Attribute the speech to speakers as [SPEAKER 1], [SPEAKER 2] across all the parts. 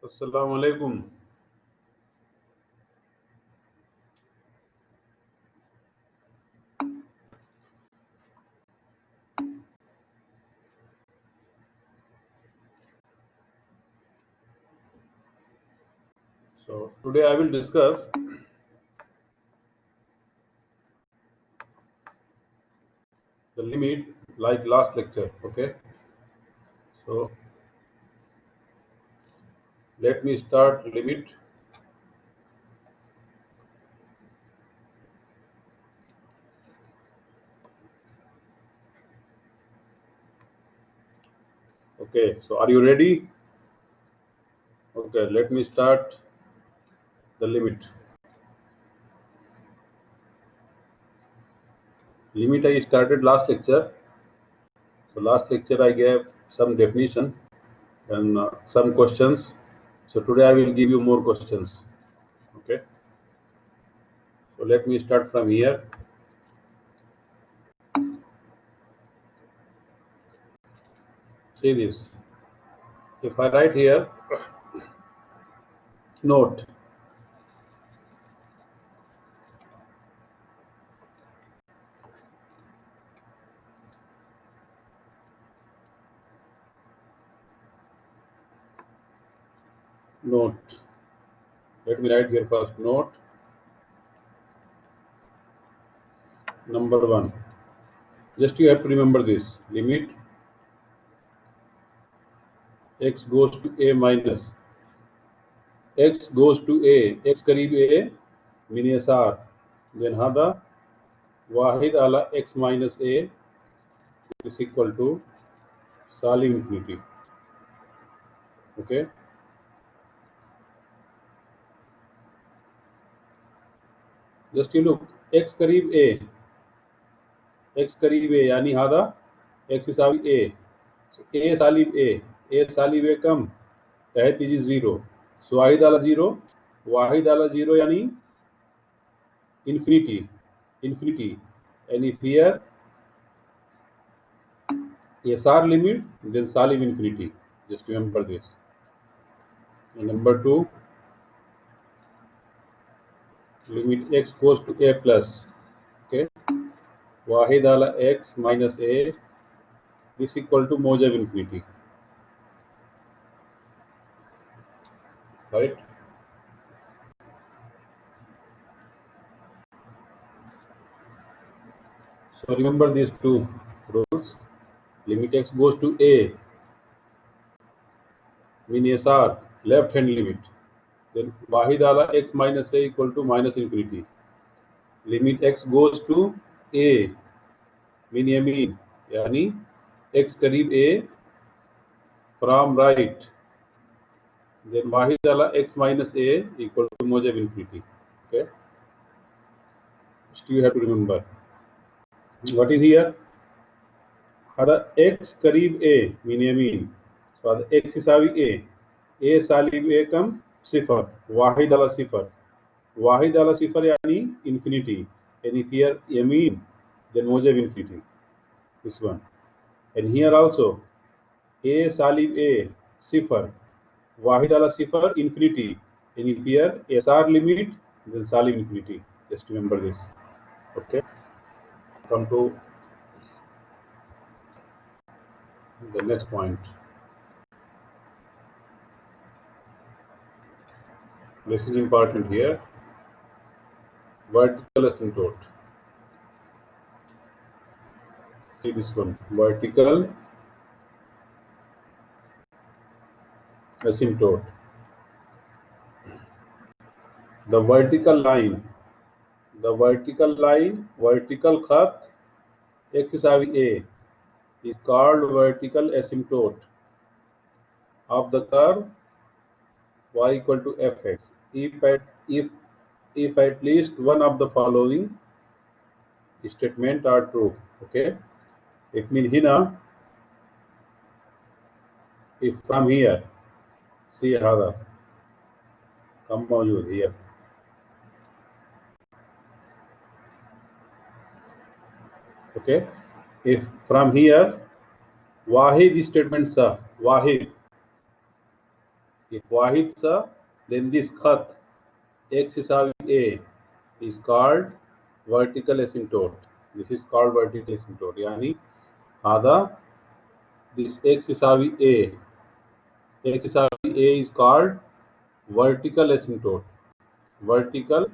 [SPEAKER 1] Assalamu alaikum. So today I will discuss the limit like last lecture. Okay. So let me start limit. Okay. So are you ready? Okay. Let me start the limit. Limit I started last lecture. So last lecture I gave some definition and some questions. So today I will give you more questions. Okay. So let me start from here. See this. If I write here note, note. Let me write here first note number one. Just you have to remember this limit x goes to a minus x goes to a x करीब a minus r then هذا वाहिद आला x minus a is equal to salim infinity. Okay. Just you look x करीब a यानी هذا x يساوي a. So a सालिब a कम तहत is 0. So वाहिद आला 0 यानी infinity. And if here SR limit, then salim infinity. Just remember this. And number two, limit x goes to a plus. Okay. Wahid ala x minus a is equal to mojab infinity. Right? So remember these two rules. Limit x goes to a mean SR, left hand limit. Then Wahid ala x minus a equal to minus infinity. Limit x goes to a mean yamin, yani x करीब a from right. Then Wahid ala x minus a equal to mojab infinity. Okay. Still you have to remember. What is here? هذا x करीब a mean yamin. So هذا x يساوي a सालिब a come cipher Wahid ala cipher. Wahid ala सिफर यानी infinity. And if here yamin, then mojab infinity. This one. And here also a सालिब a cipher Wahid ala cipher infinity. And if here SR limit, then salim infinity. Just remember this. Okay. Come to the next point. This is important here. Vertical asymptote. See this one. Vertical asymptote. The vertical line, vertical khat x यसावी a is called vertical asymptote of the curve y equal to fx if at least one of the following statement are true. Okay. It means here if from here see هذا कम मौजूद here. Okay. If from here Wahid statement सा वाहिद If wahid sa, then this khat x isawi a is called vertical asymptote. This is called vertical asymptote. Yani hada this x isawi a is called vertical asymptote. Vertical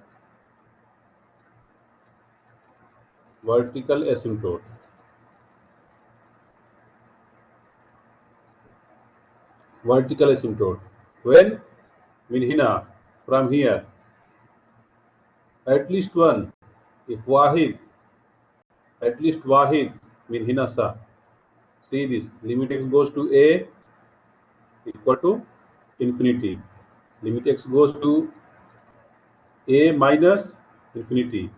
[SPEAKER 1] asymptote. Vertical asymptote. When min hina, from here, at least one. If wahid, at least wahid min hina sa. See this, limit x goes to a equal to infinity. Limit x goes to a minus infinity.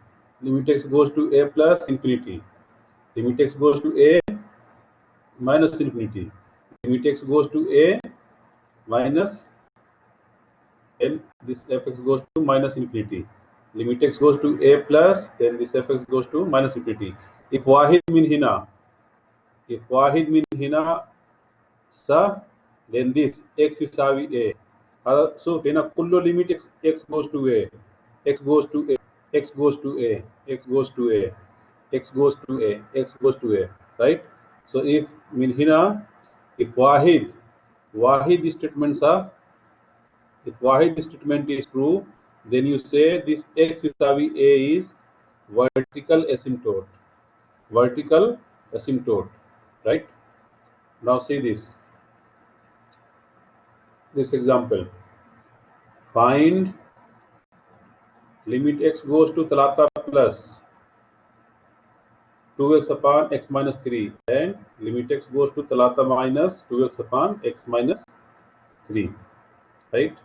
[SPEAKER 1] Limit x goes to a plus infinity. Limit x goes to a minus infinity. Limit x goes to a minus, then this fx goes to minus infinity. Limit x goes to a plus, then this fx goes to minus infinity. If wahid min hina sa, then this x isawi a. So hina kullu limit x goes to a, x goes to a, x goes to a, x goes to a, x goes to a, x goes to a, right? So if min hina, if wahid statements are, if wahid statement is true, then you say this x isawi a is vertical asymptote. Vertical asymptote, right? Now see this example. Find limit x goes to talata plus 2x upon x minus 3 and limit x goes to talata minus 2x upon x minus 3, right?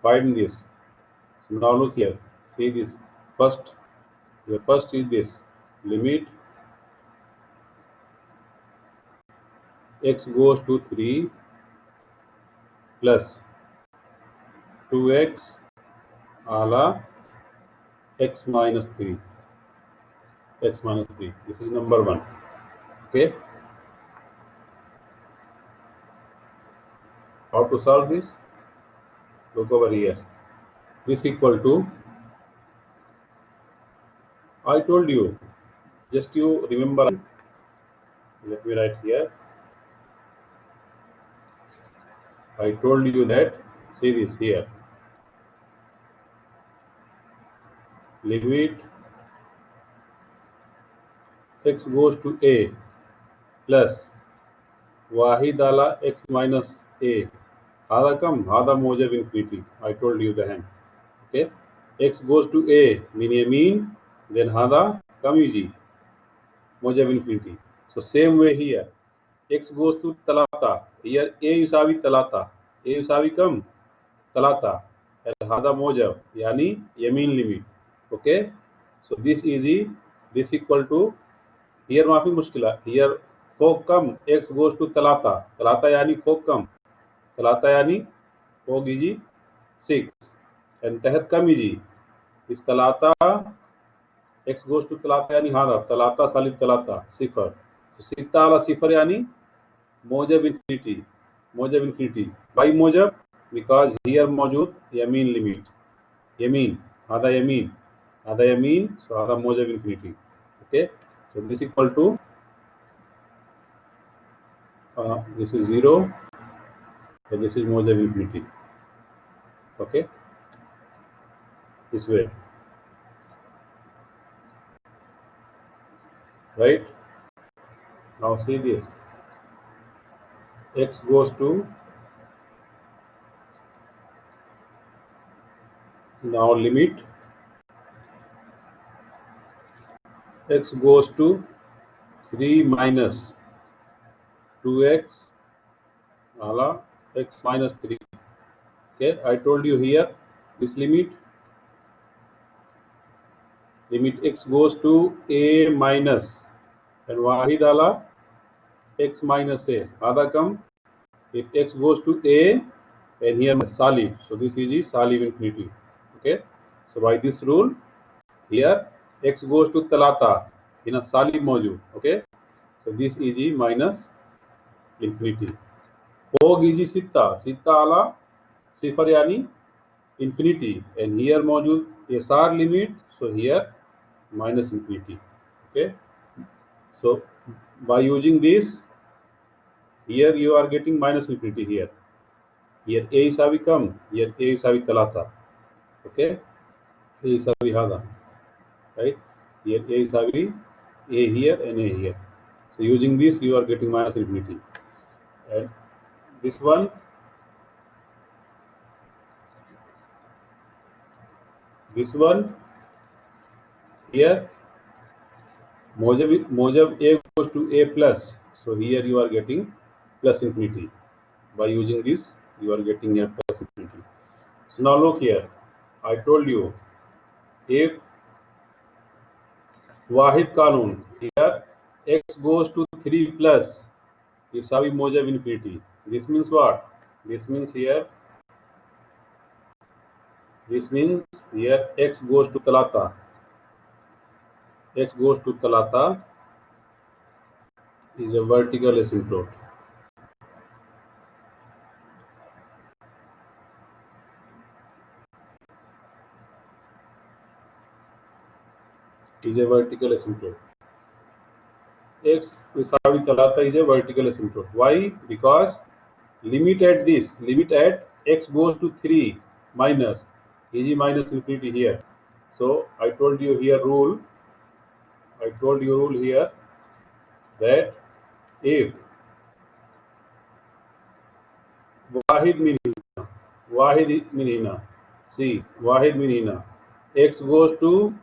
[SPEAKER 1] Find this. So now look here, see this. The first is this, limit x goes to 3 plus 2x ala x minus 3. X minus 3. This is number 1. Okay. How to solve this? Look over here. This equal to, I told you, just you remember. Let me write here. I told you that, see this here. Limit x goes to a plus wahid ala x minus a. Hada kam, hada mojab infinity. I told you the hand. Okay. X goes to a, mean, then hada kam easy. Mojab infinity. So same way here. X goes to talata. Here a yusawi talata. A yusawi kam talata. And hada mojab, yani yamin limit. Okay. So this easy. This equal to, here maafi mushkila. Here fog kam, x goes to talata. Talata yani fog kam. Talata yani fog easy 6. And tahat kam easy. Is talata, x goes to talata yani hada. Talata salib talata. Sifar. So sitta ala sifar yani mojab infinity. Mojab infinity. Why mojab? Because here mojud yamin limit. Yamin. Hada yamin. Hada yamin. So hada mojab infinity. Okay. So this equal to, this is 0. So this is mojab infinity. Okay. This way. Right. Now see this. X goes to, now limit x goes to 3 minus 2x ala x minus 3. Okay, I told you here this limit x goes to a minus and wahid ala x minus a. Hada come if x goes to a and here salib. So this is salib infinity. Okay, so by this rule here x goes to talata in a salib module. Okay, so this is minus infinity. फोग इजी सित्ता, सित्ता आला सिफर यानी infinity, and here मौजूद SR limit, so here minus infinity. Okay, so by using this, here you are getting minus infinity here. Here A يساوي كم? Here A يساوي 3. Okay, A يساوي هذا, right? Here A يساوي A here and A here. So using this, you are getting minus infinity, and this one, here mojab A goes to A plus, so here you are getting plus infinity. By using this, you are getting a plus infinity. So now look here, I told you, if Wahid Kanun, here x goes to 3 plus, Isavi mojab infinity. This means what? This means here x goes to Talata. X goes to Talata is a vertical asymptote. Is a vertical asymptote. X Isavi Talata is a vertical asymptote. Why? Because limit at x goes to 3 minus minus infinity here. So I told you rule here that if Wahid min hina, x goes to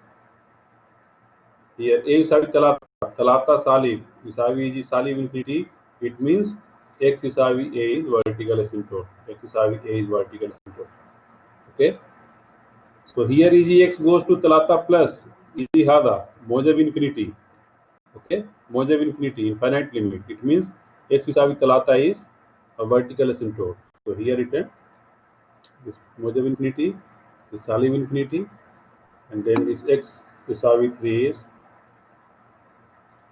[SPEAKER 1] here A Isavi Talata Salib Isavi Salib infinity, it means x Isavi A is vertical asymptote. Okay. So here x goes to Talata plus hada mojab infinity. Okay, mojab infinity, infinite limit. It means x Isavi Talata is a vertical asymptote. So here written this mojab infinity, this Salib infinity, and then this x Isavi 3 is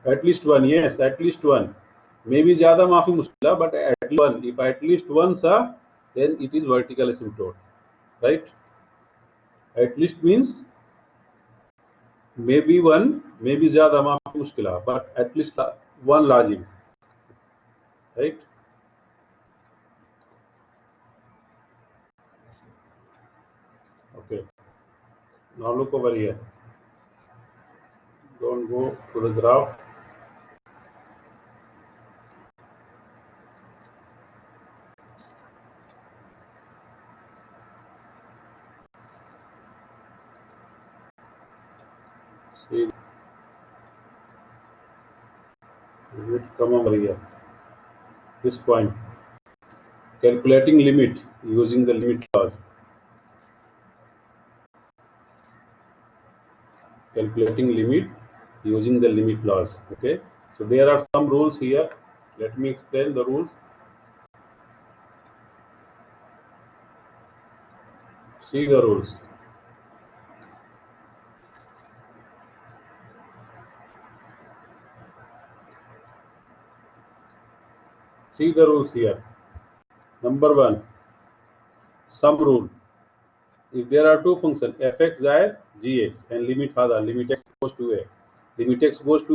[SPEAKER 1] at least one. Yes, at least one. Maybe ज़्यादा माफी मुश्किल है, but at least one. If at least one sa, then it is vertical asymptote, right? At least means maybe one, maybe ज़्यादा माफी मुश्किल है, but at least one lazim, right? Okay. Now look over here. Don't go to the graph. See, it come over here. This point. Calculating limit using the limit clause. Calculating limit using the limit clause. Okay. So there are some rules here. Let me explain the rules. See the rules. See the rules here. Number one, sum rule. If there are two functions fx zaid gx and limit x goes to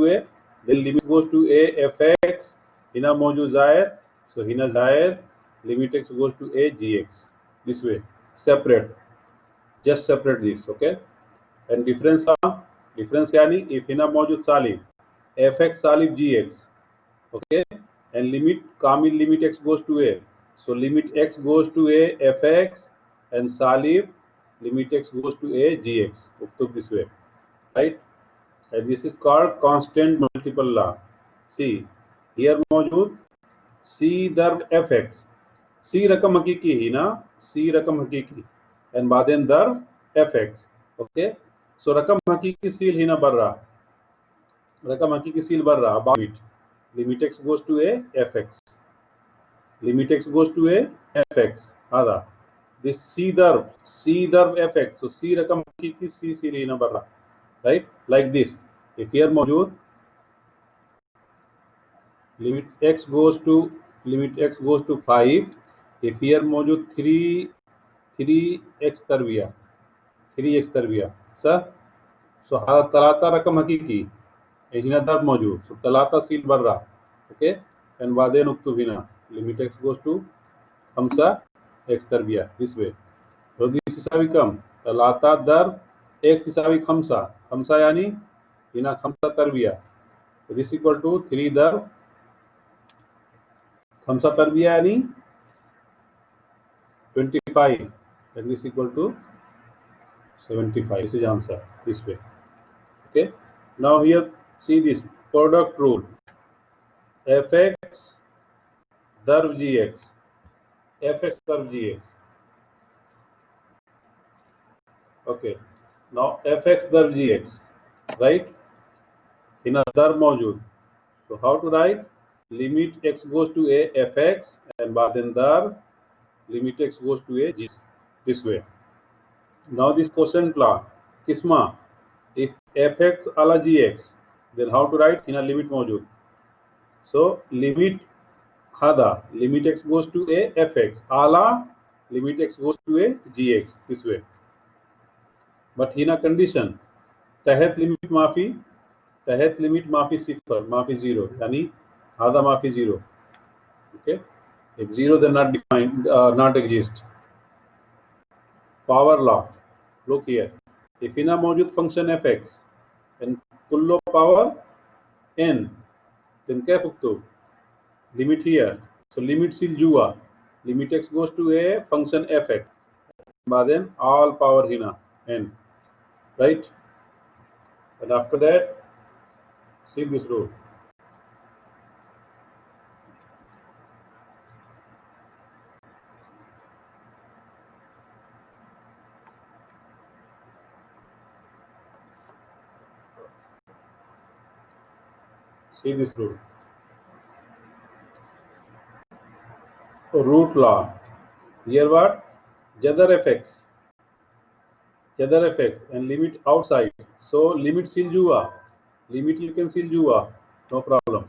[SPEAKER 1] a, then limit goes to a fx hina maujood zaid, so hina zaid limit x goes to a gx. This way, separate, just separate this. Okay, and difference yani if hina maujood salib fx salib gx, okay, and limit kamil limit x goes to a, so limit x goes to a fx and salib limit x goes to a gx. Took this way, right? And this is called constant multiple law. See here मौजूद c दर fx, c रकम हकीकी ही ना, c रकम हकीकी and बादेन there fx. Okay, so रकम हकीकी seal ही ना बर रहा, रकम हकीकी सील बर रहा. About limit x goes to a fx, limit x goes to a fx. هذا this c darb fx, so c रकम की c सीरीज नंबर रहा, right? Like this, if here मौजूद limit x goes to limit x goes to 5 if here मौजूद 3x तरबिया 3x तरबिया sir so هذا ثلاثة رقم حقيقي هنا ضرب موجود سو ثلاثة سيل برا اوكي بعدين اكتب هنا limit x goes to 5x तरबिया this way so this يساوي كم ثلاثة ضرب x يساوي 5 यानी هنا 5 तरबिया this equal to 3 ضرب 5 तरबिया यानी 25 and this equal to 75. This is answer this way. Okay. Now here see this product rule. fx darb gx. fx darb gx. Okay. Now fx darb gx. Right? In a darb मौजूद. So how to write? Limit x goes to a fx and then darb limit x goes to a g this way. Now this quotient law, kisma, if fx ala gx, then how to write in a limit मौजूद. So limit hada limit x goes to a fx ala limit x goes to a gx this way. But in a condition, तहत limit माफी सिफर माफी 0 यानी hada माफी 0. Okay, if 0 then not defined not exist. Power law. Look here. If in a मौजूद function fx and kullo power n, then क्या फुक्तो? Limit here. So limit sil jua. Limit x goes to a function fx. Then all power hina n. Right? And after that, see this rule. See this rule. Root law. Here what? Jadar fx and limit outside. So limit sil jua. Limit you can sil jua. No problem.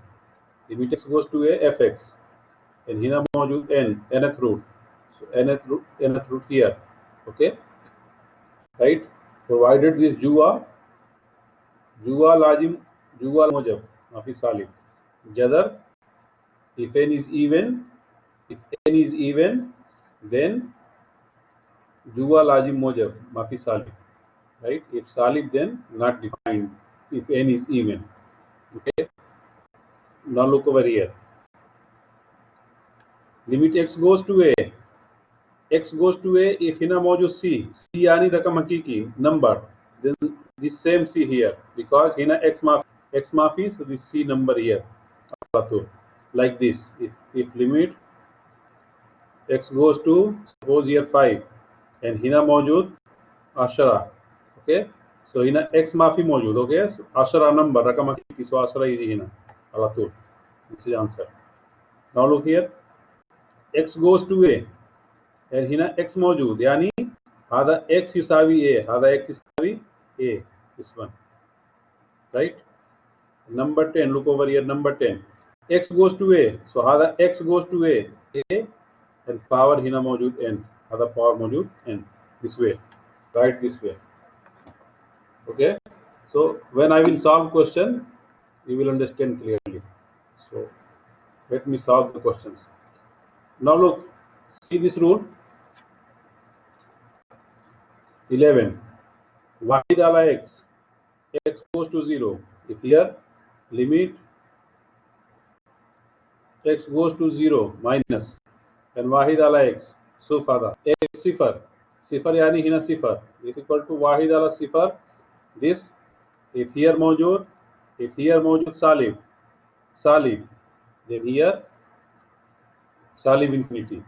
[SPEAKER 1] Limit x goes to a fx and hina मौजूद nth root. So nth root here. Okay. Right. Provided this jua lazim jua mujab माफी सालिब. Jadar if n is even then jua lazim mujab माफी सालिब. Right? If salib then not defined if n is even. Okay. Now look over here. Limit x goes to a if hina मौजूद c यानी रकम हकीकी number, then this same c here because hina x माफी so this c number here like this. If limit x goes to suppose here 5 and hina मौजूद 10. Okay, so hina x माफी मौजूद. Okay, so 10 number रकम हकीकी so 10 is hina alatul. This is answer. Now look here. X goes to a and hina x मौजूद यानी hada x yusawi a this one. Right? Number 10, look over here. Number 10, x goes to a, so hada x goes to a and power hina मौजूद n, hada power मौजूद n this way. Right? This way. Okay, so when I will solve question you will understand clearly. So let me solve the questions. Now look, see this rule 11 wahid ala x goes to 0 if here limit x goes to 0 minus and wahid ala x so fada x sifar yani hina sifar is equal to wahid ala sifar. This if here मौजूद salib then here salib infinity.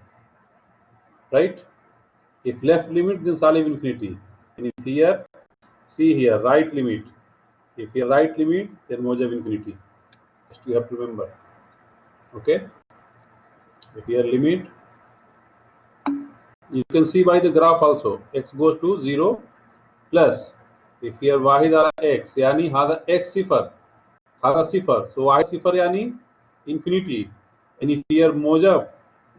[SPEAKER 1] Right? If left limit then salib infinity, and if here see here right limit, if here right limit then mojab infinity. Just you have to remember. Okay, if here limit you can see by the graph also x goes to 0 plus if here wahid ala x yani hada x sifar so y sifar yani infinity And if here mojab,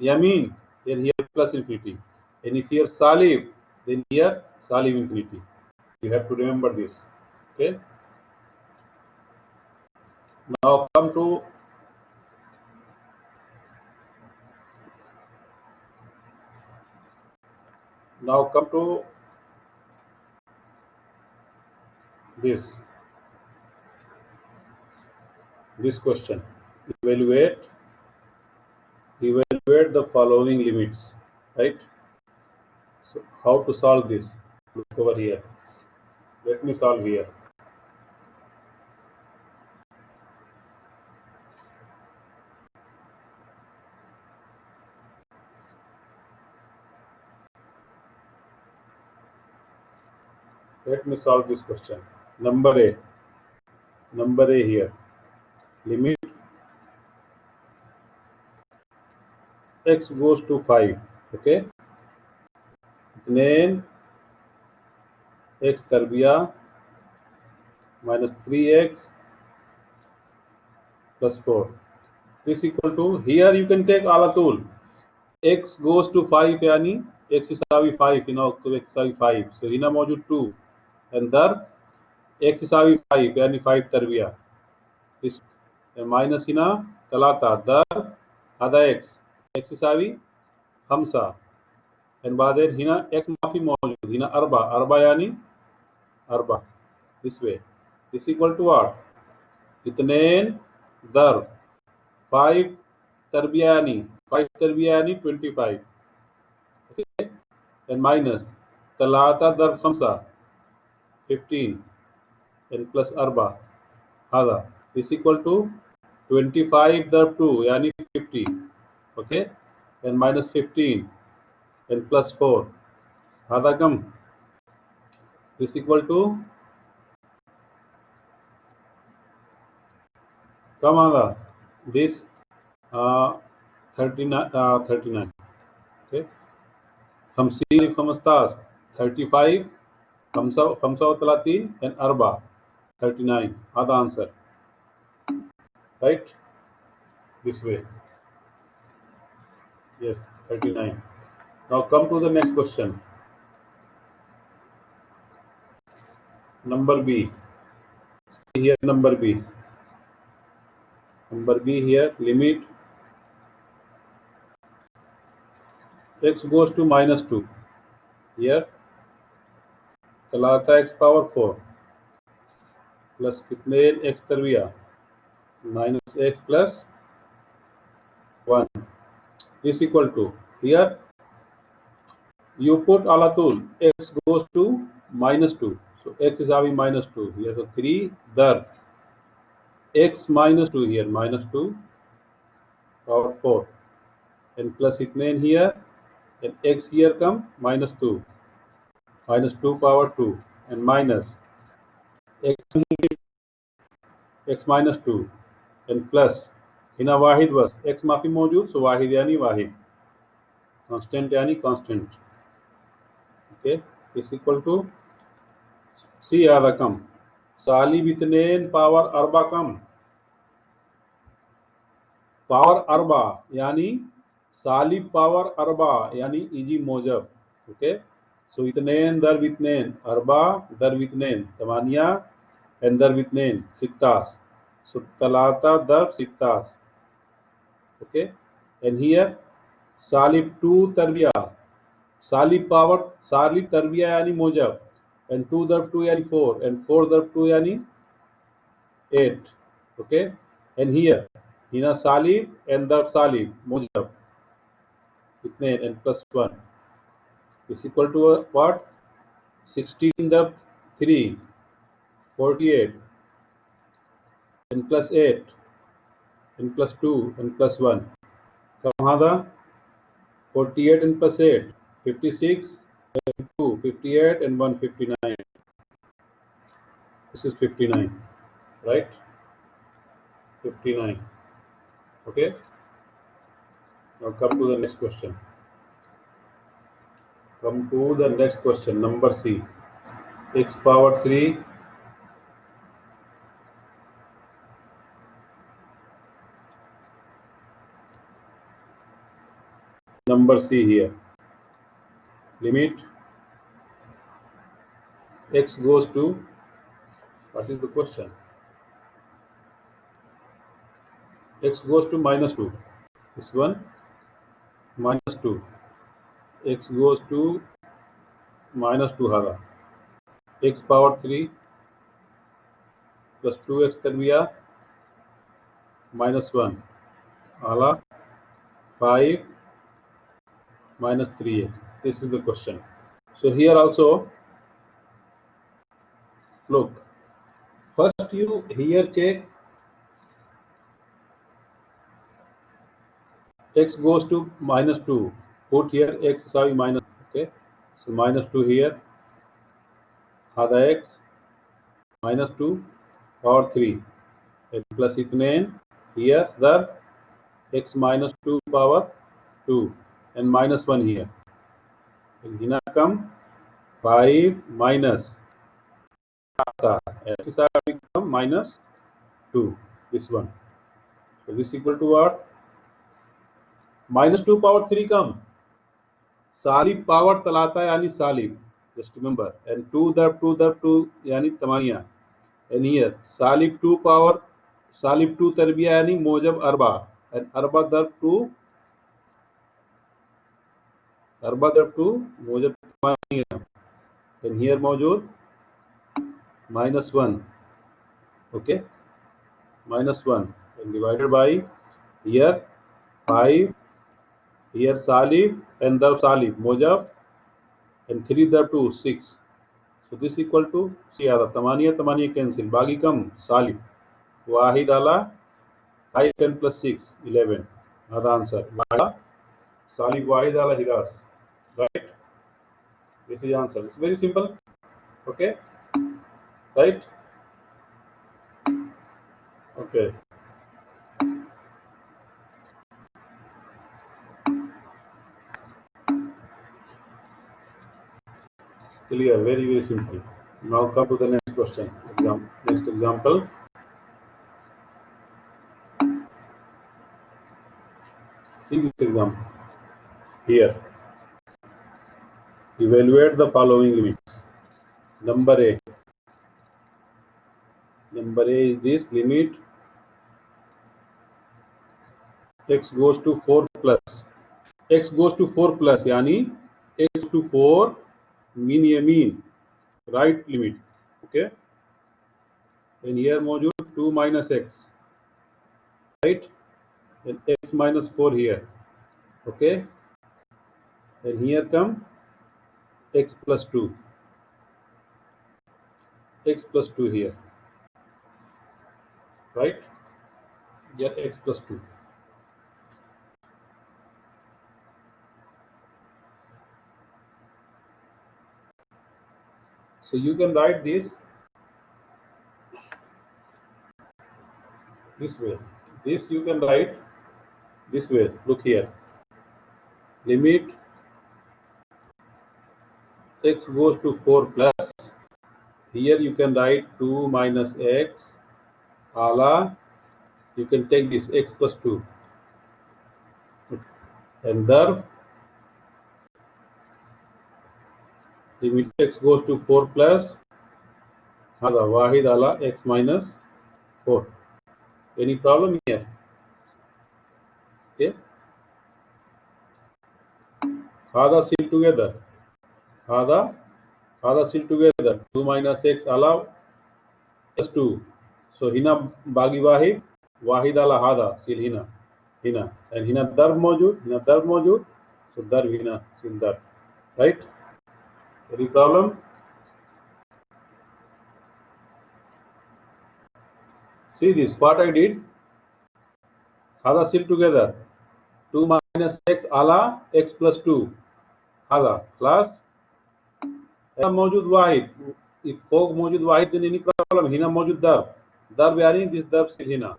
[SPEAKER 1] yamin, then here plus infinity. And if here salib, then here salib infinity. You have to remember this. Okay. Now come to this question. Evaluate the following limits, right? So how to solve this? Look over here. Let me solve here. Let me solve this question. Number A here. Limit x goes to 5. Okay. Then x tarbiya minus 3x plus 4. This equal to, here you can take alatul. X goes to 5 yani x isawi 5, x isawi 5. So hina mawjud 2. And dar x isawi 5 yani 5 tarbiya. This minus hina talata dar ada x isawi hamsa. And baden hina x mafi mawjud hina arba yani arba. This way. This equal to what? Itnain dar 5 tarbiyani 25. Okay. And minus talata dar khamsa 15 and plus arba hada. This equal to 25 dar 2 yani 50. Okay. And minus 15 and plus 4 hada kam. This equal to kam hada. This 39. Okay. 50 15 35 35 and arba 39 are the answer, right? This way. Yes, 39. Now come to the next question. Number B. See here number B. Number B here, limit x goes to minus 2. Here चलाता x power 4 plus कितने x तरबिया minus x plus 1 is equal to, here you put alatul x goes to minus 2. So x is having minus 2. Here so 3 dar x minus 2 here minus 2 power 4 and plus itne here and x here come minus 2 power 2 and minus x minus 2 and plus hina wahid was x maafi mawjood, so wahid yani wahid, constant yani constant. Okay, is equal to c a rakam salib itnain power arba kam power अरबा यानी सालिब power अरबा यानी easy मोजब. Okay, सो इतनेन दर वितनेन अरबा दर वितनेन तमानिया एंड दर वितनेन सिक्तास, सो तलाता दर सिक्तास. ओके, एंड हियर सालिब 2 तरबिया सालिब तरबिया यानी मोजब एंड 2 दर 2 यानी 4 एंड 4 दर 2 यानी 8. Okay, and here hina salib and the salib mujab itne and plus 1 is equal to what? 16 the 3 48 and plus 8 and plus 2 and plus 1 kam hada 48 and plus 8 56 and 2 58 and 1 59. This is 59, right? 59. Okay, now come to the next question. Number C, x power 3 . number C here. Limit x goes to, what is the question? X goes to minus 2. This one minus 2. X goes to minus 2 होगा. X power 3 plus 2x कर दिया minus 1 आला 5 minus 3x. This is the question. So here also, look, first you here check x goes to minus 2. Put here x is minus, okay? So minus 2 here, आधा x minus 2 power 3 and plus इतने here the x minus 2 power 2 and minus 1 here. And here come 5 minus x is become minus 2, this one. So this equal to what? Minus 2 power 3 come. सालिब power तलाता यानी सालिब, just remember, and 2 दर 2 यानी तमानिया, and here सालिब 2 power सालिब 2 तरबिया यानी मोजब अरबा, and अरबा दर 2 मोजब तमानिया, and here मौजूद minus 1, okay, minus 1 and divided by here 5, here सालिब and there सालिब मोजब, and 3 there 2 6. So this equal to C आता तमानिया तमानिया cancel, बाकी कम सालिब वाहिद आला 5 10 plus 6 11 आधा आंसर वाला सालिब वाहिद आला हिरास, right? This is answer. It's very simple, okay, right? Okay. It's clear, very simple. Now come to the next question. Next example. See this example. Here, evaluate the following limits. Number A. Number A is this limit x goes to 4 plus. X goes to 4 plus यानी x to 4 mean, right limit, okay? And here मौजूद 2 minus x, right? And x minus 4 here, okay? And here come x plus 2, x plus 2 here, right? Here x plus 2. So you can write this way. This you can write this way. Look here. Limit x goes to 4 plus. Here you can write 2 minus x. Ala, you can take this x plus 2. And there, limit x goes to 4 plus. Hala, wahid ala x minus 4. Any problem here? Okay. Hada seal together. Hada seal together. 2 minus x ala plus 2. So hina bagi wahid ala hada seal hina. And hina darb mojud. So darb hina seal darb. Right? Any problem? See this, what I did. Hada seal together. 2 minus x ala x plus 2. Hada plus मौजूद वाहिद. If fog मौजूद वाहिद, then any problem. Hina मौजूद darb यानी this darb से Hina.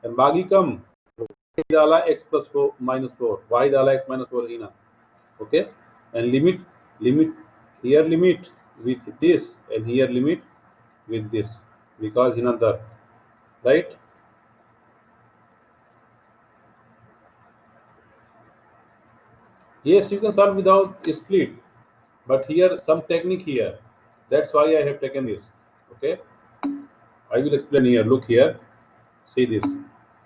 [SPEAKER 1] And बागी कम वाहिद आला x plus 4 minus 4. वाहिद आला x minus 4 Hina. Okay. And limit here limit with this and here limit with this because Hina darb, right? Yes, you can solve without split, but here some technique here. That's why I have taken this. Okay, I will explain here. Look here. See this.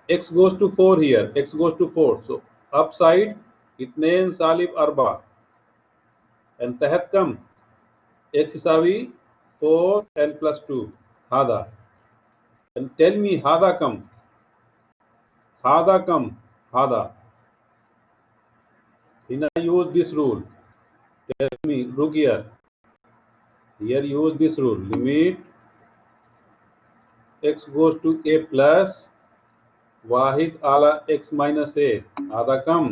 [SPEAKER 1] X goes to 4 here. X goes to 4. So upside इतनेन सालिब अरबा and तहत कम x इसावी 4 and plus 2 hada. And tell me hada kam hada. When I use this rule, tell me, look here. Here use this rule. Limit x goes to a plus वाहिद आला x minus a आधा कम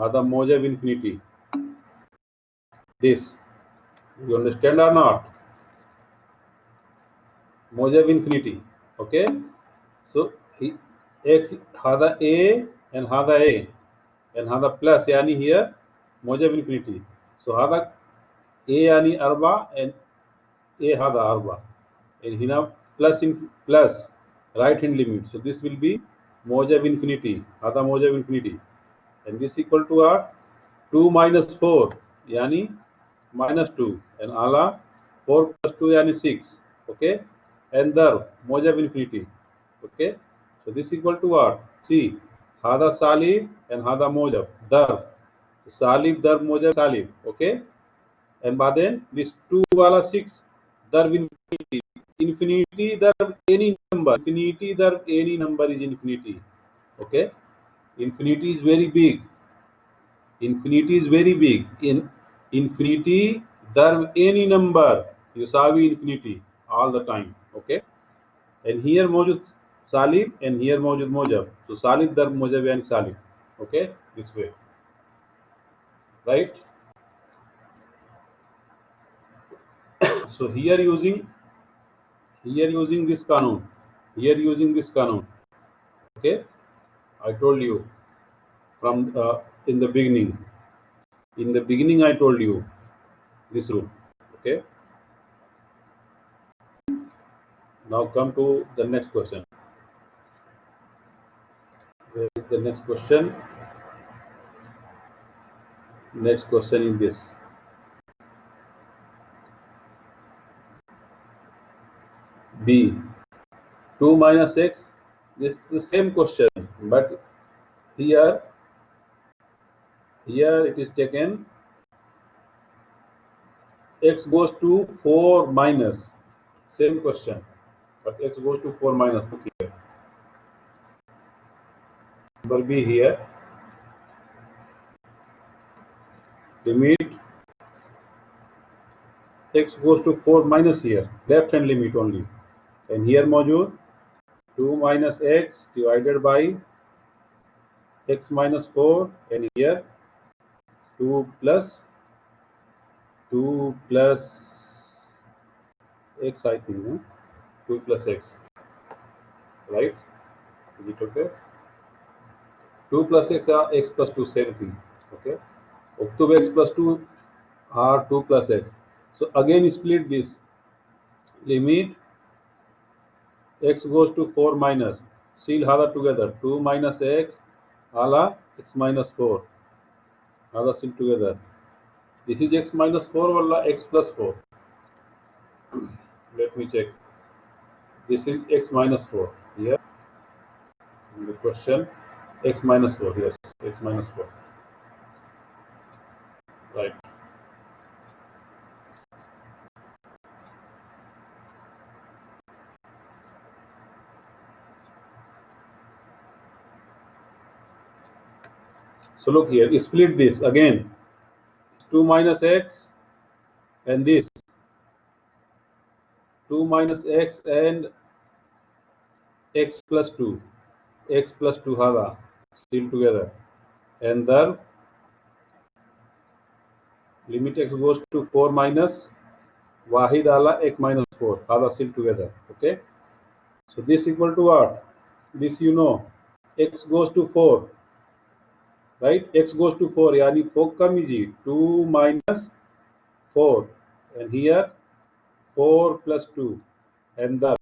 [SPEAKER 1] आधा मोजब infinity. This you understand or not? Mojav infinity. Okay, so x hada a and hada a and hada plus yani here mojav infinity. So hada a yani arba and a hada arba and here plus in plus right hand limit. So this will be mojav infinity, hada mojav infinity, and this equal to our 2 minus 4 yani minus 2 and ala 4 plus 2 yani 6. Okay, and dar mojav infinity. Okay, so this equal to what? See, hada salib and hada mojab dar salib dar mojab salib. Okay, and then this 2 wala 6 dar infinity. Infinity dar any number. Infinity dar any number is infinity. Okay, infinity is very big. Infinity is very big. In infinity dar any number yusawi infinity all the time. Okay, and here mojud salib and here mojud mojab. So salib dar mojab and salib. Okay, this way, right? So here using this kanun, here using this kanun. Okay, I told you from in the beginning. In the beginning, I told you this rule. Okay. Now come to the next question. Where is the next question? Next question is this. B. 2 minus x. This is the same question, but here it is taken x goes to 4 minus. Same question, but x goes to 4 minus. Look here. Number B here. Limit x goes to 4 minus here. Left hand limit only. And here module 2 minus x divided by x minus 4, and here 2 plus x, I think, no? 2 plus x, right? Is it okay? 2 plus x are x plus 2, same thing. Okay, octave x plus 2 are 2 plus x. So again split this. Limit x goes to 4 minus, seal hada together, 2 minus x ala x minus 4 hada seal together. This is x minus 4 wala x plus 4. Let me check. This is x minus 4 here. In the question, x minus 4. Yes, x minus 4. Right. So look here, split this again. 2 minus x and this 2 minus x and x plus 2. X plus 2 hada still together. And the limit x goes to 4 minus wahid ala x minus 4 hada still together. Okay. So this equal to what? This you know. X goes to 4. Right? X goes to 4. Yani 4 kam iji 2 minus 4. And here 4 plus 2. And the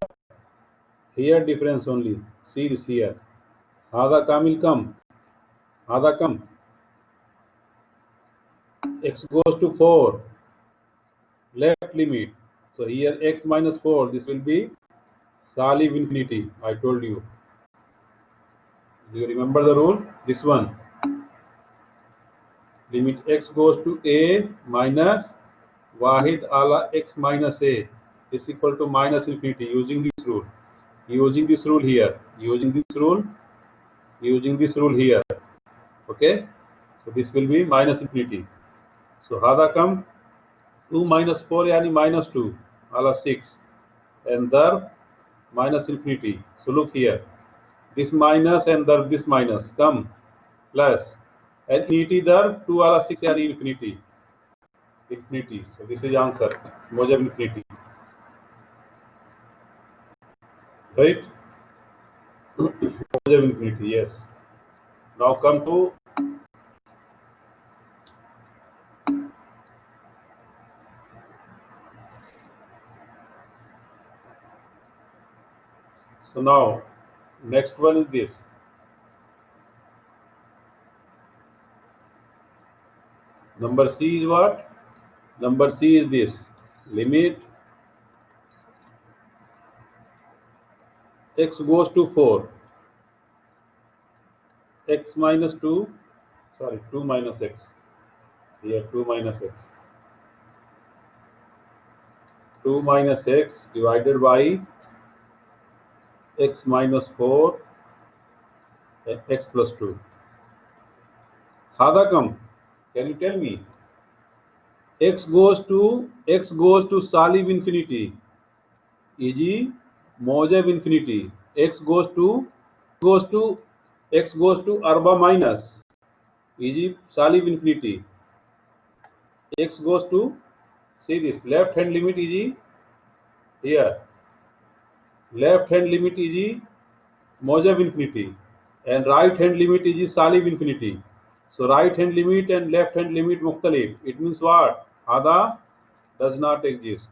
[SPEAKER 1] here difference only. See this here. Hada kamil kam. Hada kam. x goes to 4, left limit. So here x minus 4, this will be Salib infinity. I told you. Do you remember the rule? This one. Limit x goes to a minus Wahid ala x minus a is equal to minus infinity using this rule. Using this rule here. Using this rule. Using this rule here. Okay? So this will be minus infinity. So hada come 2 minus 4 yani minus 2 ala 6 and darb minus infinity. So look here. This minus and darb this minus come plus and infinity darb 2 ala 6 yani infinity. Infinity. So this is answer. Mojab infinity. Right? Mojab infinity. Yes. Now come to so now next one is this. Number C is what? Number C is this. Limit x goes to 4. X minus 2. Sorry, 2 minus x. Here 2 minus x. 2 minus x divided by x minus 4 and x plus 2. Hada come. Can you tell me? X goes to Salib infinity. E.g. Mojab infinity. X goes to Arba minus. E.g. Salib infinity. X goes to, see this, left hand limit e.g. here. Left hand limit e.g. Mojab infinity. And right hand limit e.g. Salib infinity. So right hand limit and left hand limit mukhtalif. It means what? Hada does not exist.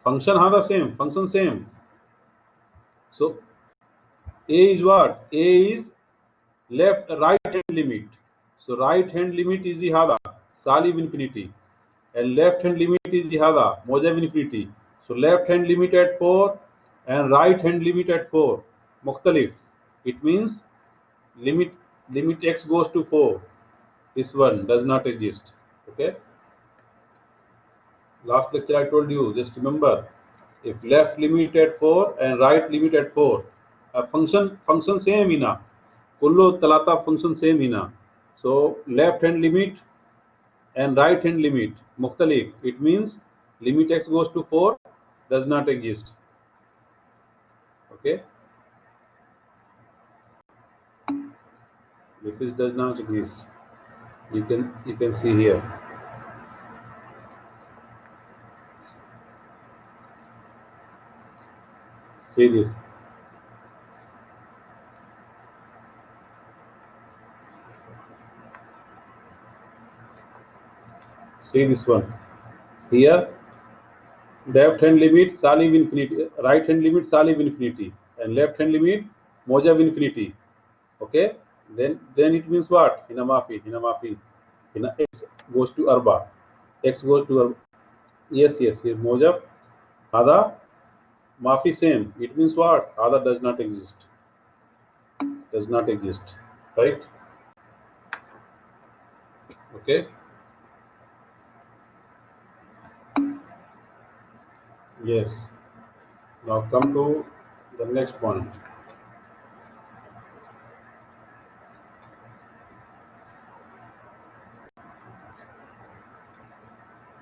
[SPEAKER 1] Function hada same. Function same. So A is what? A is right hand limit. So right hand limit is the hada Salib infinity. And left hand limit is the hada Mojab infinity. So left hand limit at 4 and right hand limit at 4. Mukhtalif. It means limit x goes to 4. This one does not exist. Okay. Last lecture I told you, just remember, if left limit at 4 and right limit at 4, function same ina. Kullu talata function same ina. So left hand limit and right hand limit mukhtalif. It means limit x goes to 4 does not exist. Okay. This does not exist. You can see here. See this. See this one. Here, left hand limit Salib infinity, right hand limit Salib infinity, and left hand limit Mojab infinity. Okay. Then it means what? Hina mafi. Hina x goes to Arba. X goes to Arba. Yes. Here Mojab. Hada mafi same. It means what? Hada does not exist. Does not exist. Right? Okay. Yes. Now come to the next point.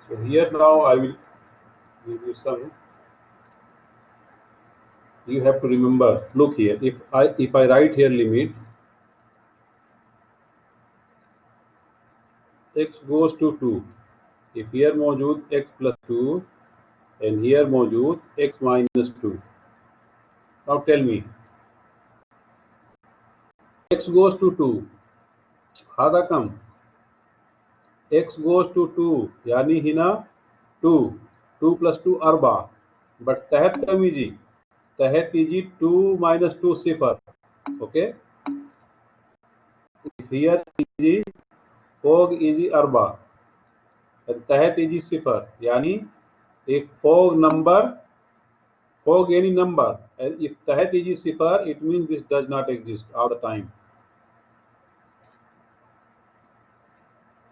[SPEAKER 1] So here now I will give you some. You have to remember. Look here. If I write here limit x goes to 2. If here मौजूद x plus 2 and here मौजूद x minus 2. Now tell me. X goes to 2. Hada kam. X goes to 2. Yani hina 2. 2 plus 2 arba. But tahat kam iji. Tahat iji 2 minus 2 sifar. Okay. here is fog is arba and tahat is sifar, yani if fog any number, and if tahat is sifar, it means this does not exist all the time.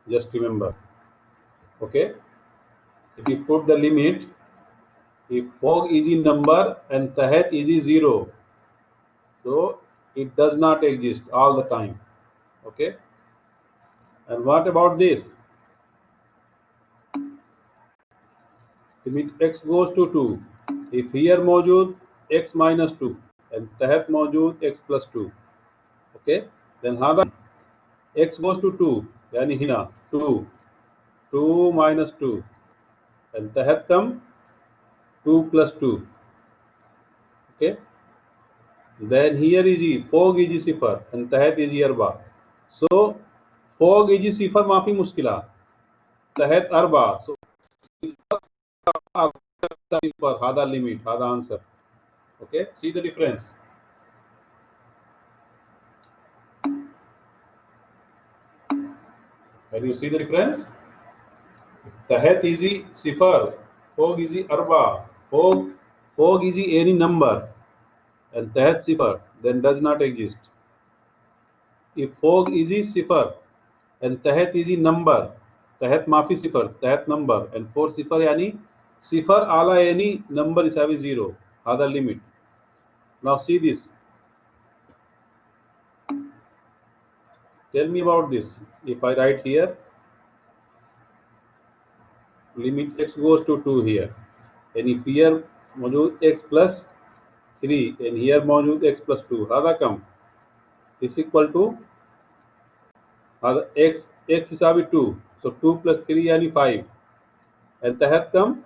[SPEAKER 1] Just remember, okay? If you put the limit, if fog is a number and tahat is a 0, so it does not exist all the time, okay? And what about this? Limit x goes to 2. If here मौजूद x minus 2 and तहत मौजूद x plus 2, okay? Then هذا x goes to 2 यानी هنا 2 minus 2 and तहत कम 2 plus 2, okay? Then here is e fog is صفر and तहत is अरबा. So fog is صفر माफी मुश्किला तहत अरबा. So صفر هذا limit هذا answer. Okay, see the difference. Can you see the difference? Tahat is sifar, fog is arba, fog is any number, and tahat sifar, then does not exist. If fog is sifar and tahat is number, tahat mafi sifar, tahat number, and 4 sifar yani sifar ala any number is have 0, other limit. Now see this. Tell me about this. If I write here, limit x goes to 2 here, and if here मौजूद x plus 3 and here मौजूद x plus 2, هذا come is equal to x हिसाबी 2, so 2 plus 3 यानी 5 and तहत कम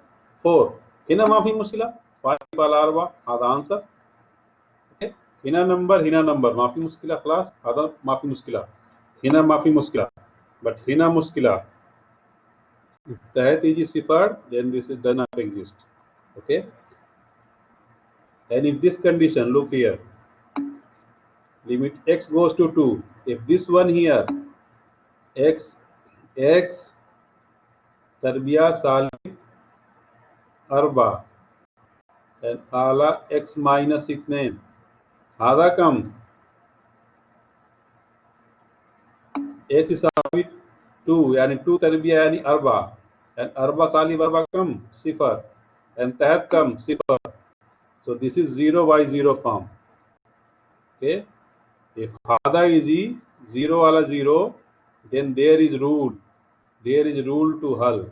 [SPEAKER 1] 4. هنا ما في مشكلة 5 على 4 هذا answer. okay? هنا number ما في مشكلة خلاص هذا ما في مشكلة. هنا ما في مشكلة but هنا مشكلة. If तहत is صفر then this does not exist. Okay, and if this condition, look here, limit x goes to 2, if this one here x tarbiya salib arba and ala x minus itnain hada kam x isabit 2 yani 2 tarbiya yani arba and arba salib arba kam sifar and tahat kam sifar. So this is 0 by 0 form. Okay, if hada is 0 ala 0, then there is rule to hull,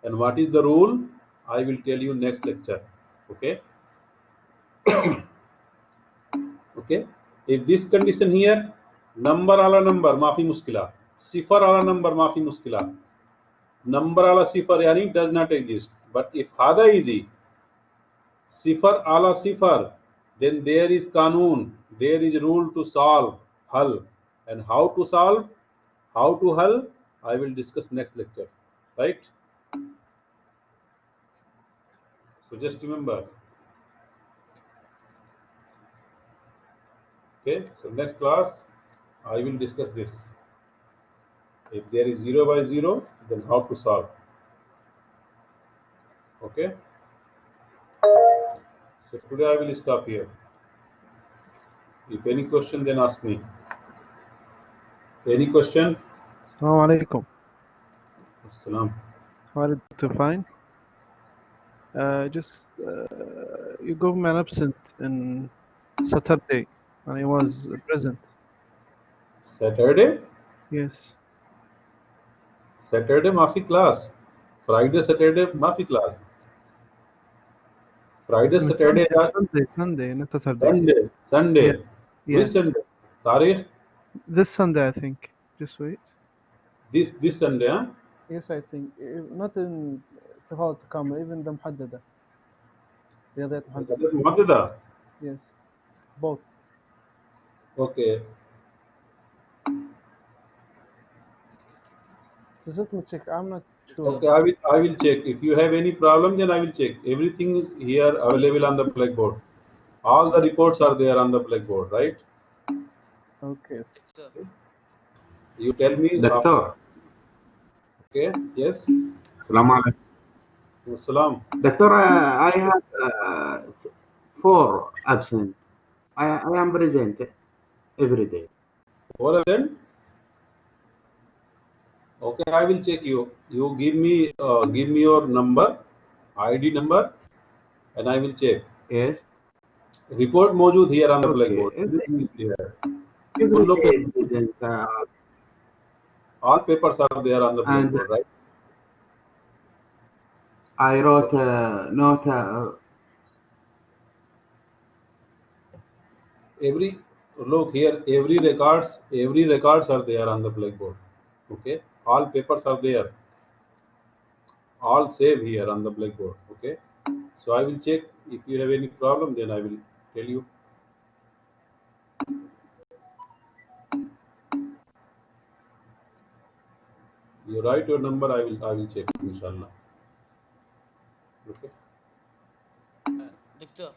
[SPEAKER 1] and what is the rule I will tell you next lecture. Okay. Okay, if this condition here number ala number maafi muskila, sifar ala number maafi muskila, number ala sifar yani does not exist. But if hada is sifar ala sifar, then there is kanun, there is rule to solve hull, and how to solve, how to hull, I will discuss next lecture, right? So just remember. Okay, so next class I will discuss this. If there is 0 by 0, then how to solve. Okay, so today I will stop here. If any question, then ask me. Any question?
[SPEAKER 2] Assalamu alaikum.
[SPEAKER 1] Assalam.
[SPEAKER 2] Hard to find. You gave me an absent in Saturday, and I was present.
[SPEAKER 1] Saturday?
[SPEAKER 2] Yes.
[SPEAKER 1] Saturday mafi class. Friday, Saturday mafi class. Friday, Saturday,
[SPEAKER 2] Sunday, not Saturday.
[SPEAKER 1] Sunday.
[SPEAKER 2] Yeah.
[SPEAKER 1] Which Sunday? Tarikh?
[SPEAKER 2] This Sunday, I think. Just wait.
[SPEAKER 1] This Sunday, huh?
[SPEAKER 2] Yes, I think. Not in تفاوض كامل, even the محددة. رياضيات محددة.
[SPEAKER 1] محددة?
[SPEAKER 2] Yes. Both.
[SPEAKER 1] Okay.
[SPEAKER 2] Just let me check. I'm not sure.
[SPEAKER 1] Okay, I will check. If you have any problem, then I will check. Everything is here available on the blackboard. All the reports are there on the blackboard, right?
[SPEAKER 2] Okay.
[SPEAKER 3] Sir.
[SPEAKER 1] You tell me.
[SPEAKER 3] Doctor.
[SPEAKER 1] Okay. Yes.
[SPEAKER 3] Assalamu alaikum.
[SPEAKER 1] Salam.
[SPEAKER 3] Doctor, I have 4 absent. I am present every day.
[SPEAKER 1] What then? Okay, I will check you. You give me your number, ID number, and I will check.
[SPEAKER 3] Yes.
[SPEAKER 1] Report मौजूद here on the
[SPEAKER 3] Okay.
[SPEAKER 1] blackboard. Everything is there.
[SPEAKER 3] Every
[SPEAKER 1] उन लोग
[SPEAKER 3] day
[SPEAKER 1] के
[SPEAKER 3] present.
[SPEAKER 1] all papers are there on the
[SPEAKER 3] And
[SPEAKER 1] blackboard, right?
[SPEAKER 3] I wrote note.
[SPEAKER 1] Every look here, every records are there on the blackboard. Okay, all papers are there. All save here on the blackboard. Okay, so I will check. If you have any problem, then I will tell you. You write your number. I will check. Inshallah. Okay.
[SPEAKER 4] دكتور